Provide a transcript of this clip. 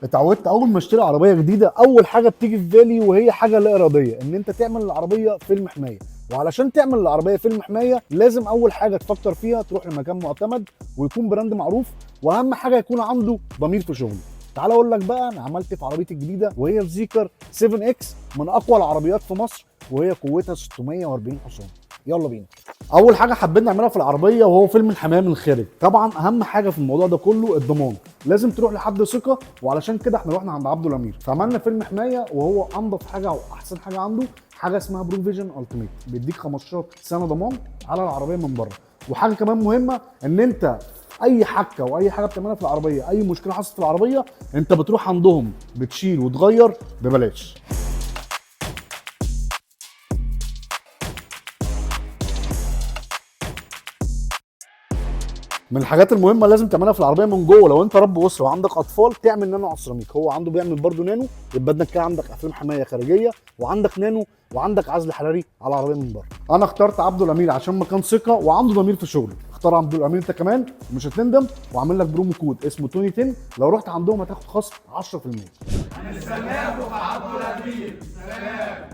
اتعودت اول ما اشتري عربيه جديده اول حاجه بتيجي في بالي وهي حاجه لا اراديه، ان انت تعمل العربيه فيلم حمايه. وعلشان تعمل العربيه فيلم حمايه لازم اول حاجه تفكر فيها تروح لمكان معتمد ويكون براند معروف، واهم حاجه يكون عنده ضمير في شغله. تعال اقول لك بقى انا عملت إيه في عربيتي الجديده، وهي الزيكر 7 اكس، من اقوى العربيات في مصر، وهي قوتها 640 حصان. يلا بينا. اول حاجه حبينا نعملها في العربيه وهو فيلم الحمايه من الخارج. طبعا اهم حاجه في الموضوع ده كله الضمان، لازم تروح لحد ثقه، وعلشان كده احنا رحنا عند عبده الامير فعملنا فيلم حمايه، وهو انضف حاجه واحسن حاجه عنده حاجه اسمها برو فيجن التيميت، بيديك 15 سنه ضمان على العربيه من بره. وحاجه كمان مهمه ان انت اي حكه واي حاجه بتعملها في العربيه، اي مشكله حصلت في العربيه انت بتروح عندهم بتشيل وتغير ببلاش. من الحاجات المهمه لازم تعملها في العربيه من جوه، لو انت رب اسره وعندك اطفال تعمل نانو على السيراميك، هو عنده بيعمل برده نانو، يبقى انك كده عندك افلام حمايه خارجيه وعندك نانو وعندك عزل حراري على العربيه من بره. انا اخترت عبده الامير عشان مكان ثقه وعنده ضمير في شغله. اختار عبده الامير انت كمان ومش هتندم، وعامل لك برومو كود اسمه توني 10، لو رحت عندهم هتاخد خصم 10%. هنستناكم في عبد الامير. سلام.